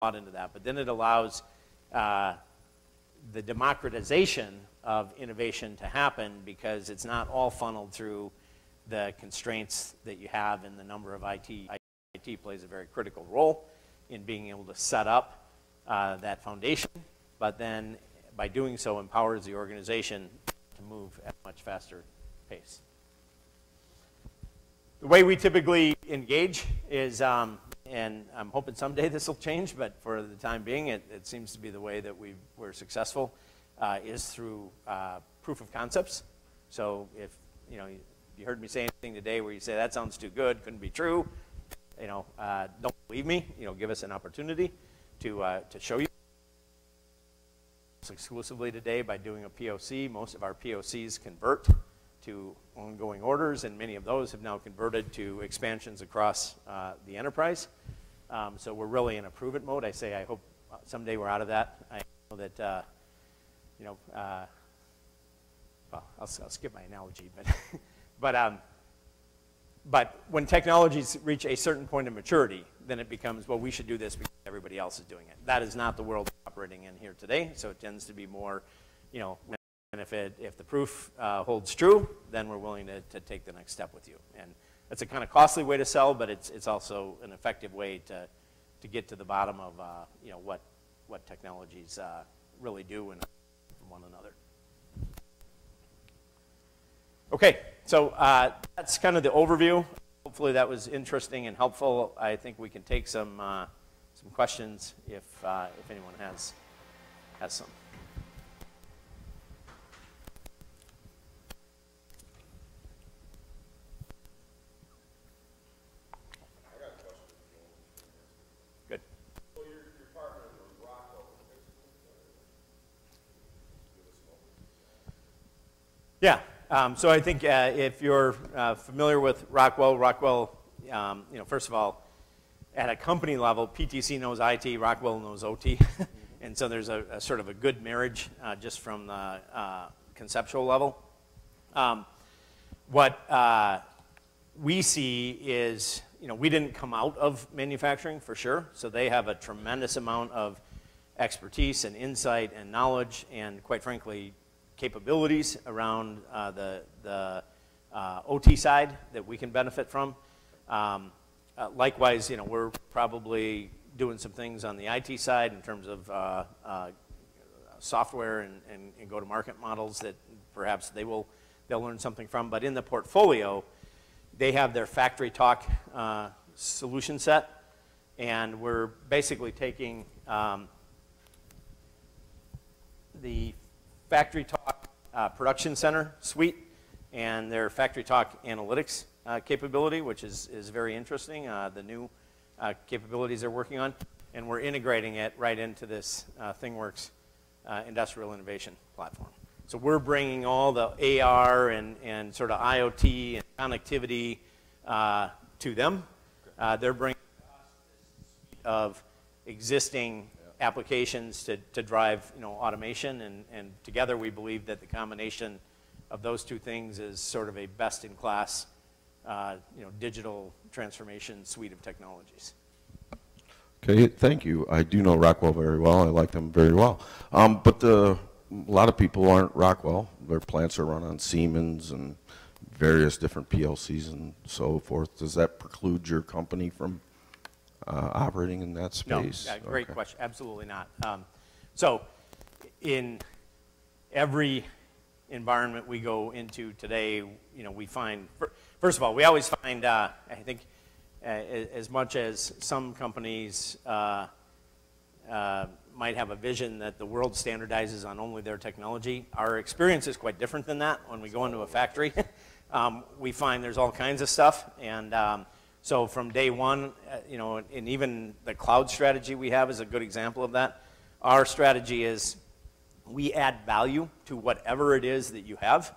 lot into that. But then it allows the democratization of innovation to happen because it's not all funneled through the constraints that you have in the number of IT. IT plays a very critical role in being able to set up that foundation, but then by doing so empowers the organization to move at a much faster pace. The way we typically engage is, and I'm hoping someday this will change, but for the time being, it seems to be the way that we're successful, is through proof of concepts. So if you heard me say anything today where you say that sounds too good, couldn't be true, don't believe me. Give us an opportunity to show you. Exclusively today by doing a POC. Most of our POCs convert to ongoing orders, and many of those have now converted to expansions across the enterprise. So we're really in a prove-it mode. I hope someday we're out of that. I know that, well, I'll skip my analogy, but when technologies reach a certain point of maturity, then it becomes, well, we should do this because everybody else is doing it. That is not the world we're operating in here today, so it tends to be more, and if the proof holds true, then we're willing to take the next step with you. And it's a kind of costly way to sell, but it's also an effective way to get to the bottom of what technologies really do and from one another. Okay, so that's kind of the overview. Hopefully that was interesting and helpful. I think we can take some questions if anyone has some. I got a question. Good. So your partner was Rockwell. Yeah. So I think if you're familiar with Rockwell, first of all, at a company level, PTC knows IT, Rockwell knows OT, and so there's a sort of a good marriage just from the conceptual level. What we see is, we didn't come out of manufacturing for sure, so they have a tremendous amount of expertise and insight and knowledge and, quite frankly, capabilities around the OT side that we can benefit from. Likewise, we're probably doing some things on the IT side in terms of software and go-to-market models that perhaps they'll learn something from. But in the portfolio, they have their Factory Talk solution set, and we're basically taking the Factory Talk Production Center suite and their Factory Talk Analytics capability, which is very interesting, the new capabilities they're working on, and we're integrating it right into this ThingWorx industrial innovation platform. So we're bringing all the AR and sort of IoT and connectivity to them. They're bringing us this suite of existing applications to drive automation, and together we believe that the combination of those two things is sort of a best-in-class digital transformation suite of technologies. Okay, thank you. I do know Rockwell very well. I like them very well. But a lot of people aren't Rockwell. Their plants are run on Siemens and various different PLCs and so forth. Does that preclude your company from operating in that space? No, great question. Absolutely not. So in every environment we go into today, we find, first of all, we always find, I think, as much as some companies might have a vision that the world standardizes on only their technology, our experience is quite different than that. When we go into a factory, we find there's all kinds of stuff, and so from day one, and even the cloud strategy we have is a good example of that. Our strategy is we add value to whatever it is that you have,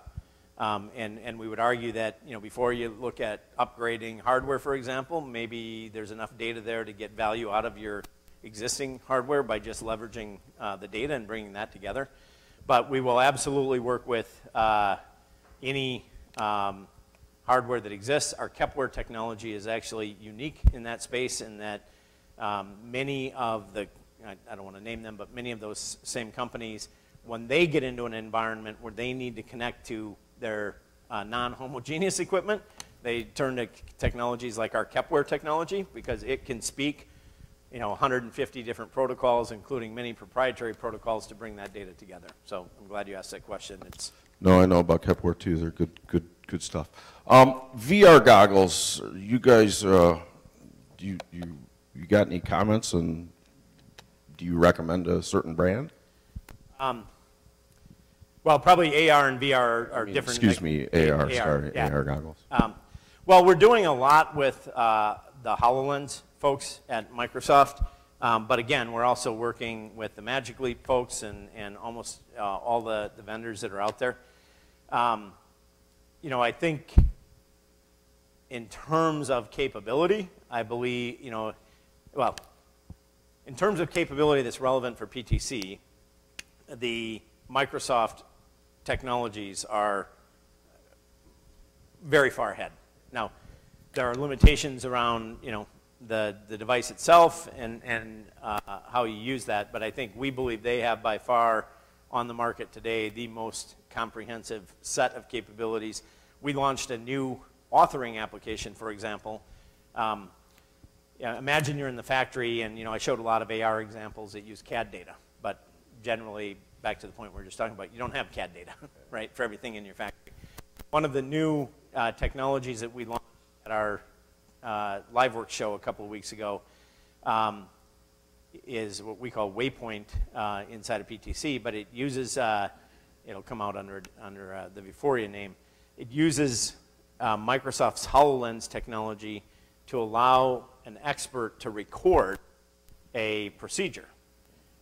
and we would argue that before you look at upgrading hardware, for example, maybe there's enough data there to get value out of your existing hardware by just leveraging the data and bringing that together. But we will absolutely work with any hardware that exists. Our Kepware technology is actually unique in that space in that Many of the, I don't want to name them, but many of those same companies, when they get into an environment where they need to connect to their non-homogeneous equipment, they turn to technologies like our Kepware technology, because it can speak 150 different protocols, including many proprietary protocols, to bring that data together. So I'm glad you asked that question. No, I know about Kepware too. They're good stuff. VR goggles. You guys, you got any comments, and do you recommend a certain brand? Well, probably AR and VR are different. Excuse me, AR. Sorry, yeah. AR goggles. Well, we're doing a lot with the HoloLens folks at Microsoft, but again, we're also working with the Magic Leap folks and almost all the vendors that are out there. I think in terms of capability, I believe, well, in terms of capability that's relevant for PTC, the Microsoft technologies are very far ahead. Now, there are limitations around, the device itself and how you use that, but I think we believe they have by far on the market today the most comprehensive set of capabilities. We launched a new authoring application, for example. Imagine you're in the factory, and I showed a lot of AR examples that use CAD data, but generally, back to the point we were just talking about, you don't have CAD data, right, for everything in your factory. One of the new technologies that we launched at our LiveWorks show a couple of weeks ago is what we call Waypoint inside of PTC, but it uses, it'll come out under the Vuforia name. It uses Microsoft's HoloLens technology to allow an expert to record a procedure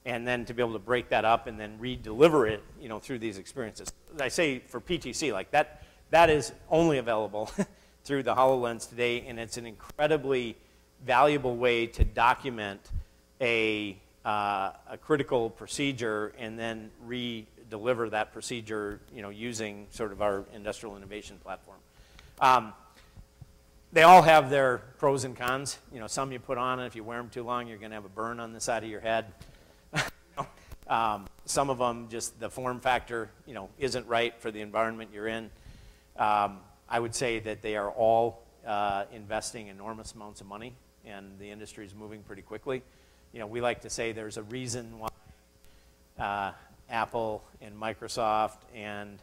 and then to be able to break that up and then re-deliver it, through these experiences. I say for PTC, like that is only available through the HoloLens today, and it's an incredibly valuable way to document a critical procedure and then re-deliver that procedure, using sort of our industrial innovation platform. They all have their pros and cons. Some you put on, and if you wear them too long, you're going to have a burn on the side of your head. Some of them, just the form factor, isn't right for the environment you're in. I would say that they are all investing enormous amounts of money, and the industry is moving pretty quickly. We like to say there's a reason why Apple and Microsoft and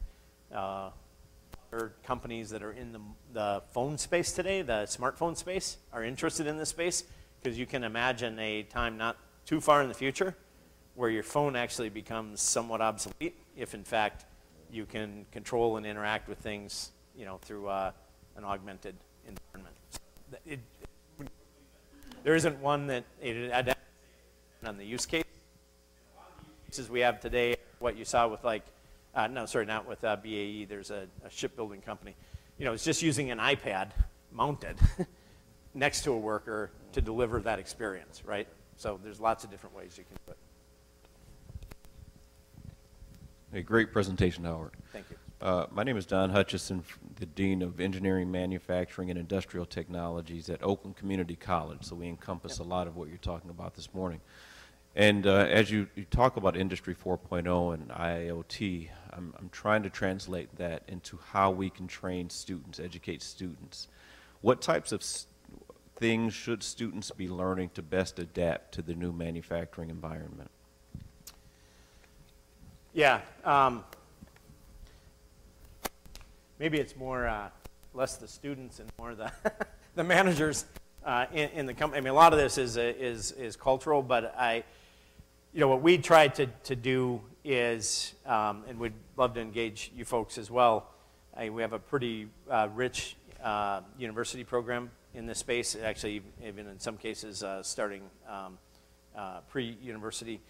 other companies that are in the phone space today, the smartphone space, are interested in this space, because you can imagine a time not too far in the future where your phone actually becomes somewhat obsolete if, in fact, you can control and interact with things, through an augmented environment. So there isn't one that on the use case. A lot of the use cases we have today, what you saw with not with BAE. There's a shipbuilding company. It's just using an iPad mounted next to a worker to deliver that experience, right? So there's lots of different ways you can do it. A great presentation, Howard. Thank you. My name is Don Hutchison, the Dean of Engineering, Manufacturing, and Industrial Technologies at Oakland Community College, so we encompass a lot of what you're talking about this morning. And as you talk about Industry 4.0 and IoT, I'm trying to translate that into how we can train students, educate students. What types of things should students be learning to best adapt to the new manufacturing environment? Yeah, maybe it's more less the students and more the the managers in the company. I mean, a lot of this is cultural, but what we try to do is, and we'd love to engage you folks as well. We have a pretty rich university program in this space. Actually, even in some cases, starting pre-university.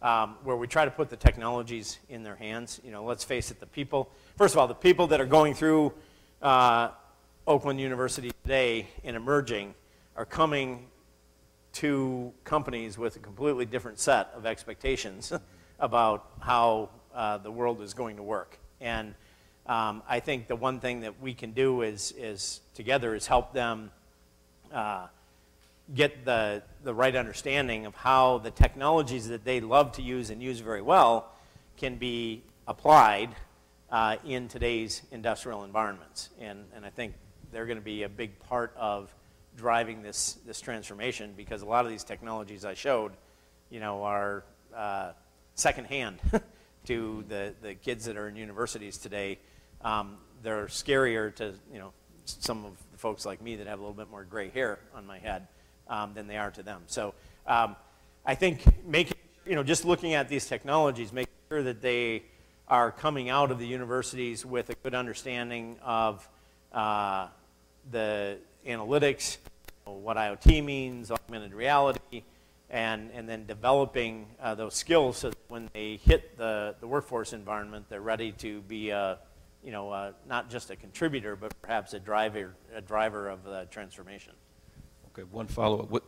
Where we try to put the technologies in their hands. Let's face it, first of all, the people that are going through Oakland University today and emerging are coming to companies with a completely different set of expectations about how the world is going to work. And I think the one thing that we can do is together is help them get the right understanding of how the technologies that they love to use and use very well can be applied in today's industrial environments. And I think they're going to be a big part of driving this transformation, because a lot of these technologies I showed, you know, are secondhand to the kids that are in universities today. They're scarier to, you know, some of the folks like me that have a little bit more gray hair on my head than they are to them. So I think making, you know, just looking at these technologies, making sure that they are coming out of the universities with a good understanding of the analytics, you know, what IoT means, augmented reality, and then developing those skills so that when they hit the workforce environment, they're ready to be you know, not just a contributor, but perhaps a driver of the transformation. Okay, one follow-up.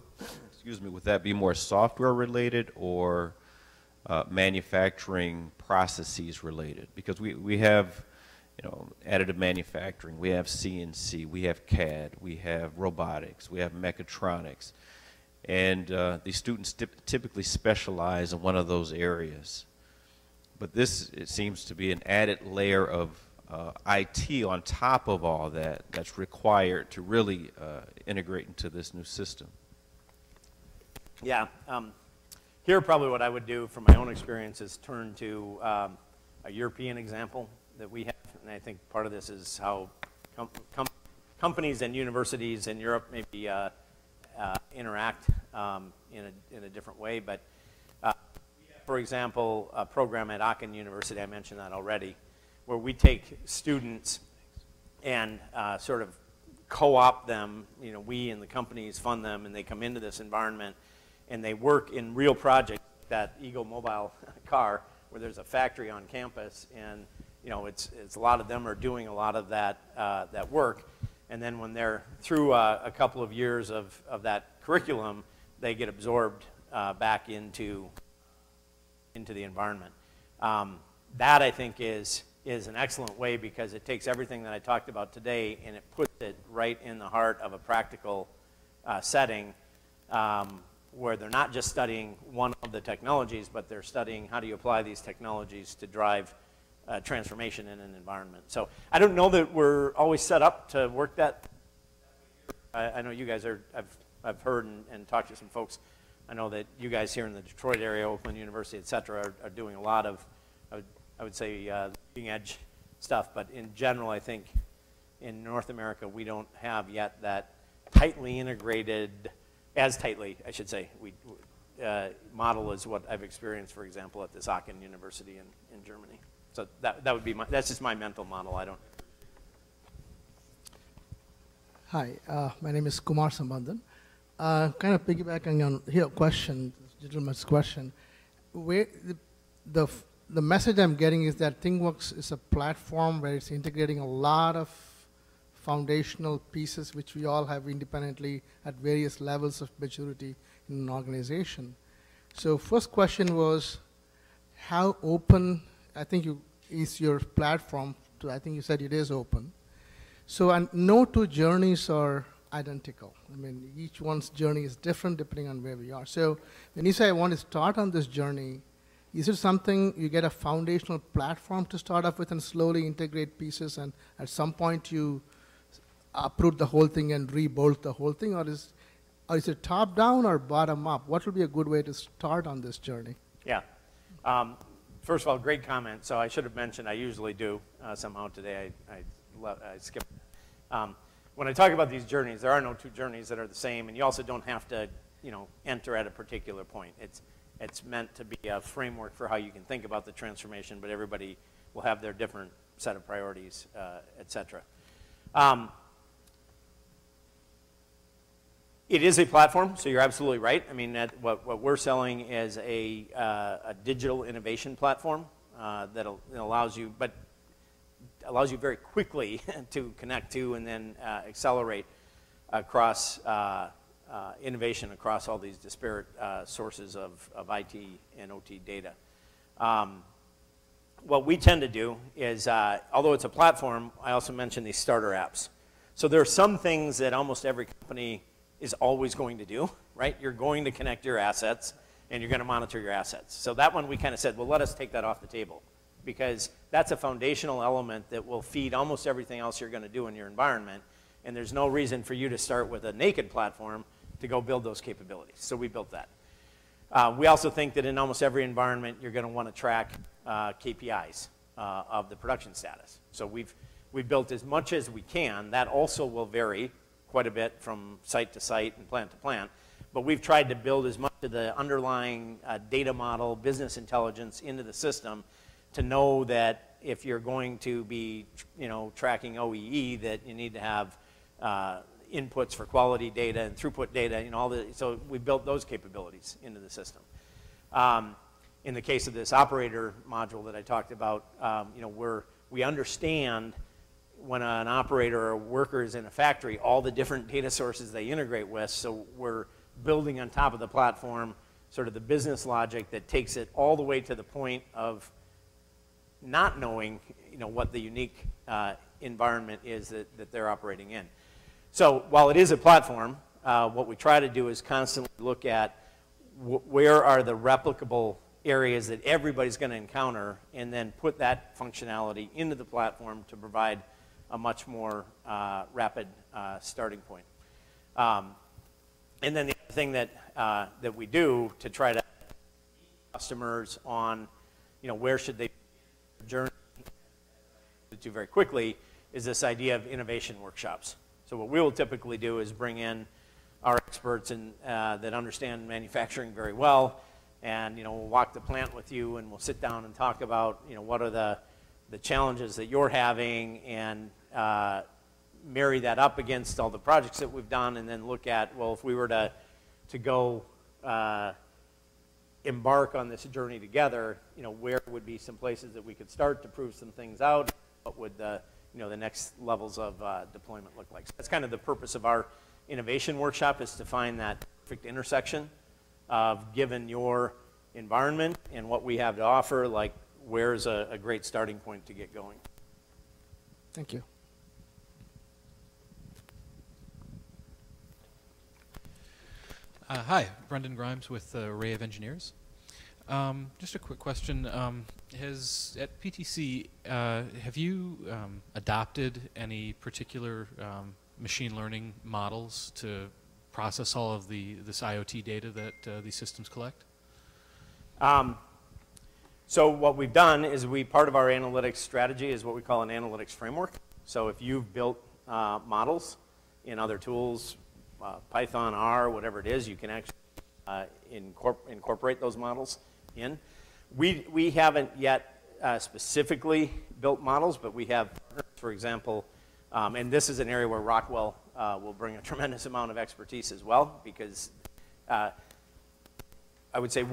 Excuse me, would that be more software related or manufacturing processes related? Because we have, you know, additive manufacturing, we have CNC, we have CAD, we have robotics, we have mechatronics, and these students typically specialize in one of those areas. But this, it seems to be an added layer of IT on top of all that that's required to really integrate into this new system. Yeah. Here, probably what I would do from my own experience is turn to a European example that we have, and I think part of this is how companies and universities in Europe maybe interact in a different way. But for example, a program at Aachen University, I mentioned that already, where we take students and sort of co-op them. You know, we and the companies fund them, and they come into this environment, and they work in real projects, that Ego mobile car, where there's a factory on campus, and you know, it's a lot of them are doing a lot of that that work, and then when they're through a couple of years of that curriculum, they get absorbed back into the environment. That, I think, is an excellent way, because it takes everything that I talked about today and it puts it right in the heart of a practical setting, where they're not just studying one of the technologies, but they're studying how do you apply these technologies to drive transformation in an environment. So I don't know that we're always set up to work that. I know you guys are, I've heard and talked to some folks. I know that you guys here in the Detroit area, Oakland University, et cetera, are doing a lot of, I would say, leading edge stuff. But in general, I think in North America, we don't have yet that tightly integrated, as tightly, I should say, model as what I've experienced, for example, at this Aachen University in Germany. So that would be that's just my mental model. I don't. Hi, my name is Kumar Sambandhan. Kind of piggybacking on your question, this gentleman's question, where the message I'm getting is that ThingWorks is a platform where it's integrating a lot of foundational pieces which we all have independently at various levels of maturity in an organization. So first question was, how open, I think is your platform, I think you said it is open. So, and no two journeys are identical. I mean, each one's journey is different depending on where we are. So when you say I want to start on this journey, is it something you get a foundational platform to start off with and slowly integrate pieces, and at some point you uproot the whole thing and rebuild the whole thing, or is it top down or bottom up? What would be a good way to start on this journey? Yeah. First of all, great comment. So I should have mentioned, I usually do somehow today. I skipped. When I talk about these journeys, there are no two journeys that are the same, and you also don't have to, you know, enter at a particular point. It's meant to be a framework for how you can think about the transformation, but everybody will have their different set of priorities, et cetera. It is a platform, so you're absolutely right. I mean, what we're selling is a digital innovation platform that allows you, but allows you very quickly to connect to and then accelerate across innovation across all these disparate sources of IT and OT data. What we tend to do is, although it's a platform, I also mentioned these starter apps. So there are some things that almost every company is always going to do, right? You're going to connect your assets, and you're going to monitor your assets. So that one we kind of said, well, let us take that off the table, because that's a foundational element that will feed almost everything else you're going to do in your environment, and there's no reason for you to start with a naked platform to go build those capabilities. So we built that. We also think that in almost every environment, you're going to want to track KPIs of the production status. So we've built as much as we can. That also will vary quite a bit from site to site and plant to plant. But we've tried to build as much of the underlying data model, business intelligence into the system to know that if you're going to be, tracking OEE, that you need to have inputs for quality data and throughput data, so we built those capabilities into the system. In the case of this operator module that I talked about, we understand when an operator or worker is in a factory, all the different data sources they integrate with, so we're building on top of the platform sort of the business logic that takes it all the way to the point of not knowing, what the unique environment is that they're operating in. So while it is a platform, what we try to do is constantly look at where are the replicable areas that everybody's going to encounter, and then put that functionality into the platform to provide a much more rapid starting point. And then the other thing that we do to try to customers on, where should they journey to very quickly is this idea of innovation workshops. So what we will typically do is bring in our experts that understand manufacturing very well, and we'll walk the plant with you, and we'll sit down and talk about what are the challenges that you're having, and marry that up against all the projects that we've done, and then look at, well, if we were to go embark on this journey together, where would be some places that we could start to prove some things out? What would the next levels of deployment look like? So that's kind of the purpose of our innovation workshop, is to find that perfect intersection of, given your environment and what we have to offer, like where's a great starting point to get going. Thank you. Hi, Brendan Grimes with Array of Engineers. Just a quick question. At PTC, have you adopted any particular machine learning models to process all of this IoT data that these systems collect? So what we've done is part of our analytics strategy is what we call an analytics framework. So if you've built models in other tools, Python, R, whatever it is, you can actually incorporate those models in. We haven't yet specifically built models, but we have, for example, and this is an area where Rockwell will bring a tremendous amount of expertise as well, because I would say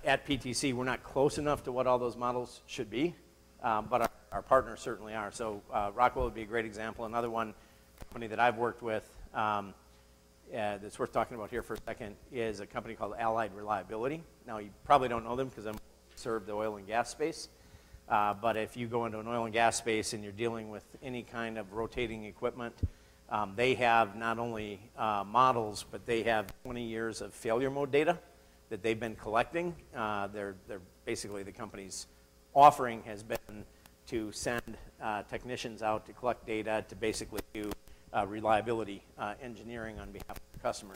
at PTC, we're not close enough to what all those models should be, but our partners certainly are. So Rockwell would be a great example. Another company that I've worked with that's worth talking about here for a second is a company called Allied Reliability. Now, you probably don't know them because I'm served the oil and gas space. But if you go into an oil and gas space and you're dealing with any kind of rotating equipment, they have not only models, but they have 20 years of failure mode data that they've been collecting. They're basically, the company's offering has been to send technicians out to collect data to basically do reliability engineering on behalf of the customer.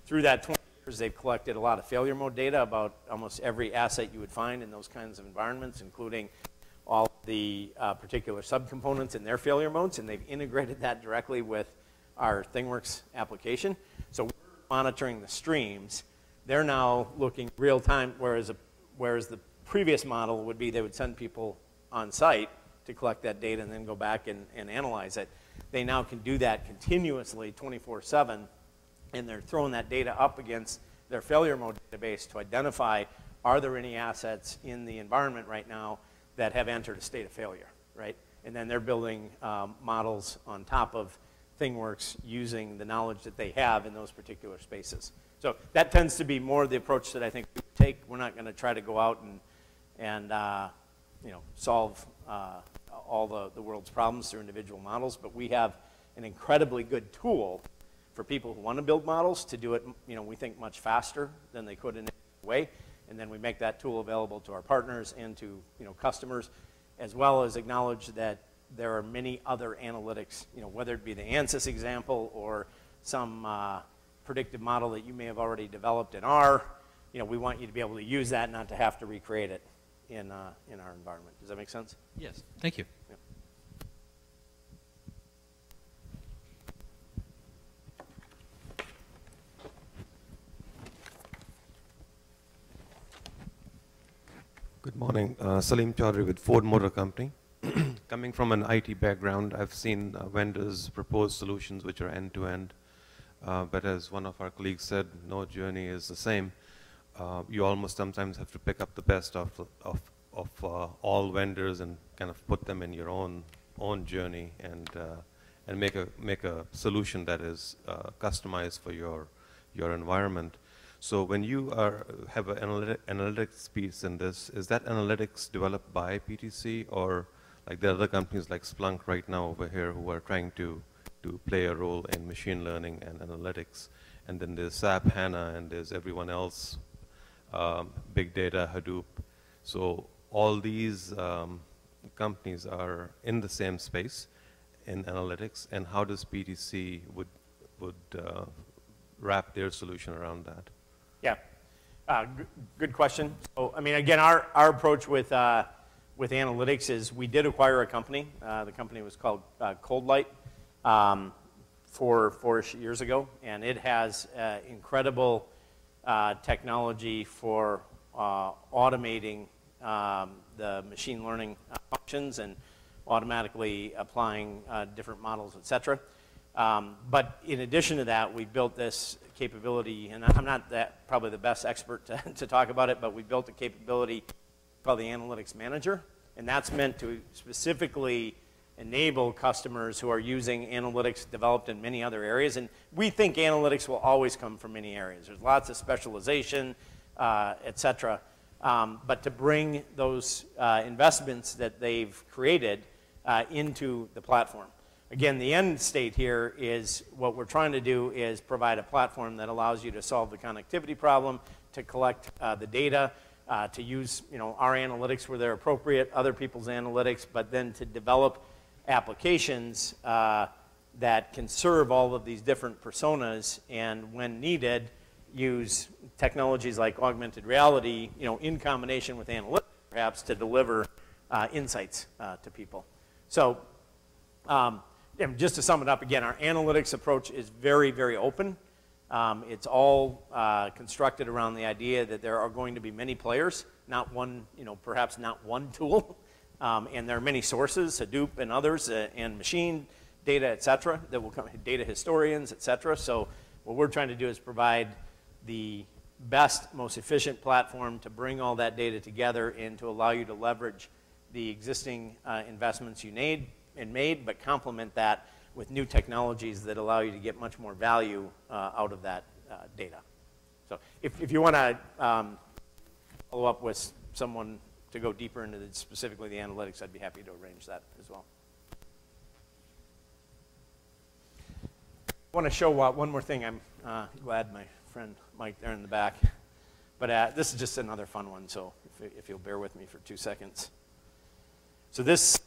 Through that 20 years, they've collected a lot of failure mode data about almost every asset you would find in those kinds of environments, including all the particular subcomponents in their failure modes, and they've integrated that directly with our ThingWorx application. So we're monitoring the streams. They're now looking real time, whereas the previous model would be they would send people on site to collect that data and then go back and analyze it. They now can do that continuously 24/7, and they're throwing that data up against their failure mode database to identify, are there any assets in the environment right now that have entered a state of failure, right? And then they're building models on top of ThingWorx using the knowledge that they have in those particular spaces. So that tends to be more the approach that I think we take. We're not going to try to go out and solve all the world's problems through individual models, but we have an incredibly good tool for people who want to build models to do it, we think much faster than they could in any way. And then we make that tool available to our partners and to customers, as well as acknowledge that there are many other analytics, whether it be the ANSYS example or some predictive model that you may have already developed in R. We want you to be able to use that, not to have to recreate it in our environment. Does that make sense? Yes. Thank you. Yeah. Good morning. Salim Chaudhry with Ford Motor Company. Coming from an IT background, I've seen vendors propose solutions which are end-to-end. But as one of our colleagues said, no journey is the same. You almost sometimes have to pick up the best of all vendors and kind of put them in your own journey and make a solution that is customized for your environment. So when you have an analytics piece in this, is that analytics developed by PTC, or like there are other companies like Splunk right now over here who are trying to play a role in machine learning and analytics? And then there's SAP HANA, and there's everyone else, big data, Hadoop. So all these companies are in the same space in analytics, and how does PTC would wrap their solution around that? Yeah, good question. So, I mean, again, our approach with analytics is we did acquire a company. The company was called ColdLight 4-ish years ago, and it has incredible technology for automating the machine learning functions and automatically applying different models, et cetera. But in addition to that, we built this capability, and I'm not probably the best expert to talk about it, but we built a capability called the Analytics Manager, and that's meant to specifically enable customers who are using analytics developed in many other areas. And we think analytics will always come from many areas. There's lots of specialization, et cetera. But to bring those investments that they've created into the platform. Again, the end state here is what we're trying to do is provide a platform that allows you to solve the connectivity problem, to collect the data, to use our analytics where they're appropriate, other people's analytics, but then to develop applications that can serve all of these different personas, and when needed, use technologies like augmented reality, in combination with analytics, perhaps, to deliver insights to people. So. Just to sum it up again, our analytics approach is very, very open. It's all constructed around the idea that there are going to be many players, not one, perhaps not one tool. And there are many sources, Hadoop and others, and machine data, et cetera, that will come, data historians, et cetera. So what we're trying to do is provide the best, most efficient platform to bring all that data together and to allow you to leverage the existing investments you made, but complement that with new technologies that allow you to get much more value out of that data. So if you want to follow up with someone to go deeper into specifically the analytics, I'd be happy to arrange that as well. I want to show one more thing. I'm glad my friend Mike there in the back. But this is just another fun one, so if you'll bear with me for 2 seconds. So this,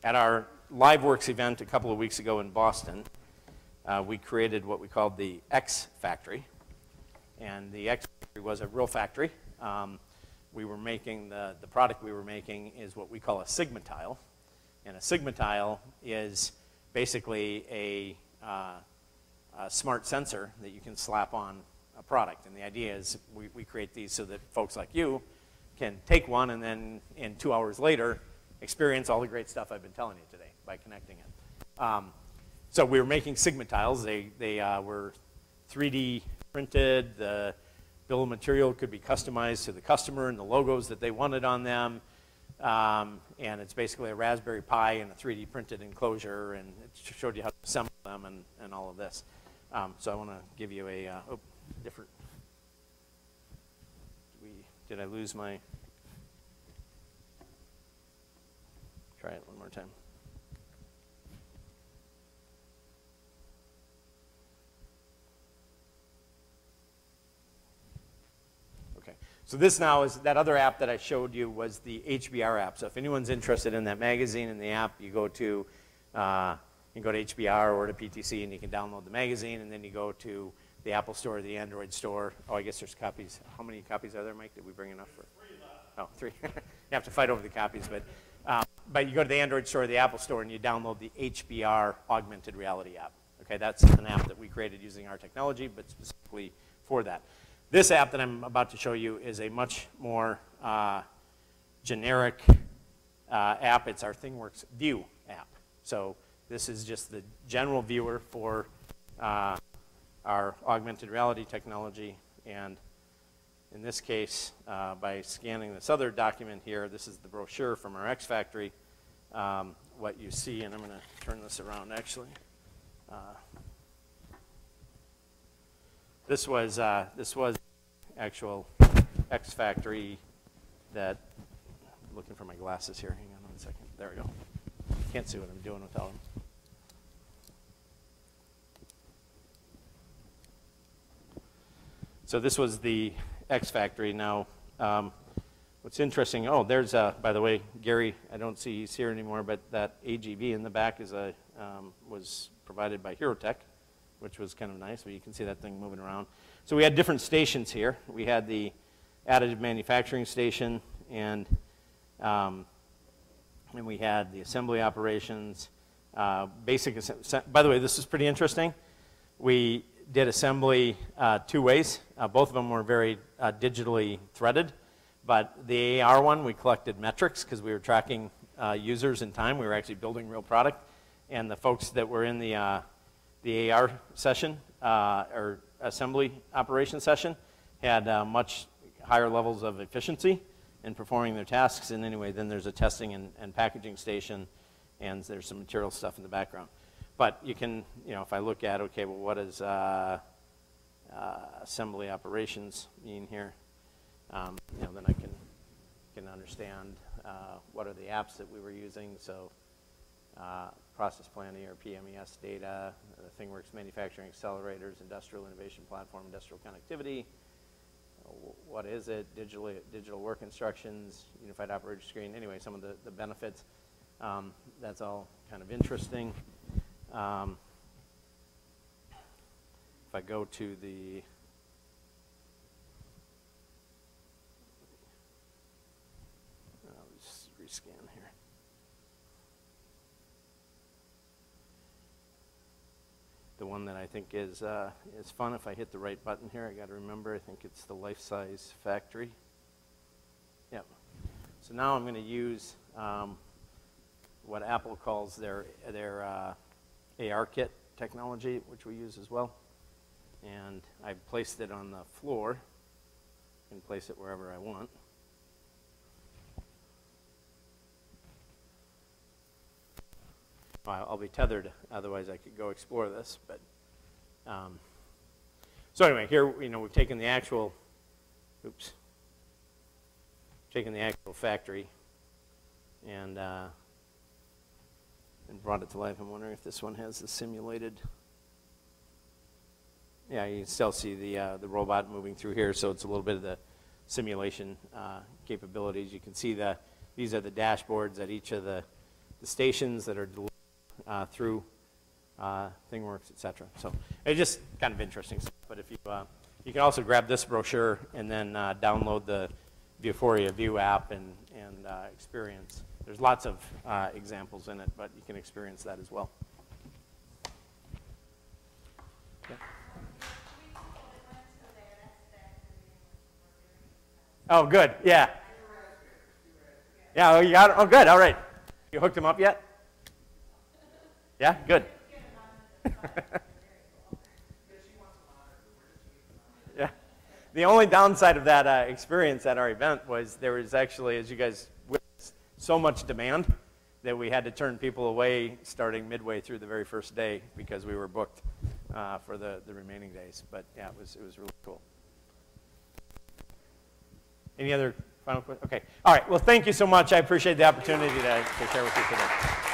At our LiveWorks event a couple of weeks ago in Boston, we created what we called the X Factory. And the X Factory was a real factory. We were making, the product we were making is what we call a Sigma tile. And a Sigma tile is basically a smart sensor that you can slap on a product. And the idea is we create these so that folks like you can take one and then in 2 hours later experience all the great stuff I've been telling you today by connecting it. So we were making Sigma tiles. They were 3D printed. The bill of material could be customized to the customer and the logos that they wanted on them. And it's basically a Raspberry Pi and a 3D printed enclosure, and it showed you how to assemble them and all of this. So I want to give you a different. did I lose my? Try it one more time. Okay, so this now is, that other app that I showed you was the Hbr app. So if anyone's interested in that magazine and the app, you go to HBR or to PTC and you can download the magazine, and then you go to the Apple Store or the Android Store. Oh, I guess there's copies. How many copies are there, Mike? Did we bring enough for? 3 left. Oh, 3. You have to fight over the copies, but you go to the Android Store or the Apple Store and you download the HBR augmented reality app. Okay, that's an app that we created using our technology, but specifically for that. This app that I'm about to show you is a much more generic app. It's our ThingWorx View app. So this is just the general viewer for our augmented reality technology, and in this case, by scanning this other document here, this is the brochure from our X Factory. What you see, and I'm going to turn this around actually. This was actual X Factory that, looking for my glasses here, hang on one second. There we go. Can't see what I'm doing without them. So this was the X Factory. Now, what's interesting, oh, there's, by the way, Gary, I don't see he's here anymore, but that AGV in the back is was provided by HeroTech, which was kind of nice. So you can see that thing moving around. So we had different stations here. We had the additive manufacturing station, and we had the assembly operations. By the way, this is pretty interesting. We did assembly 2 ways. Both of them were very digitally threaded, but the AR one, we collected metrics because we were tracking users in time. We were actually building real product, and the folks that were in the AR session or assembly operation session had much higher levels of efficiency in performing their tasks. And anyway, then there's a testing and packaging station, and there's some material stuff in the background. But you can, if I look at, okay, well, what does assembly operations mean here? Then I can understand what are the apps that we were using. So process plan, ERP, MES data, ThingWorx manufacturing accelerators, industrial innovation platform, industrial connectivity. What is it? Digital work instructions, unified operator screen. Anyway, some of the benefits. That's all kind of interesting. If I go to the just rescan here. The one that I think is fun, if I hit the right button here, I got to remember, I think it's the life-size factory. Yep. So now I'm going to use what Apple calls their AR kit technology, which we use as well. And I've placed it on the floor. I can place it wherever I want. I'll be tethered, otherwise I could go explore this. But so anyway, here we've taken the actual, factory and brought it to life. I'm wondering if this one has the simulated. Yeah, you can still see the robot moving through here, so it's a little bit of the simulation capabilities. You can see these are the dashboards at each of the stations that are delivered through ThingWorx, etc. So it's just kind of interesting stuff. But if you can also grab this brochure and then download the Vuforia View app and experience. There's lots of examples in it, but you can experience that as well. Okay. Oh, good. Yeah. Yeah. Oh, you got it. Oh, good. All right. You hooked him up yet? Yeah. Good. Yeah. The only downside of that experience at our event was there was actually, as you guys witnessed, so much demand that we had to turn people away starting midway through the very first day because we were booked for the remaining days. But yeah, it was really cool. Any other final questions? Okay. All right. Well, thank you so much. I appreciate the opportunity to share with you today.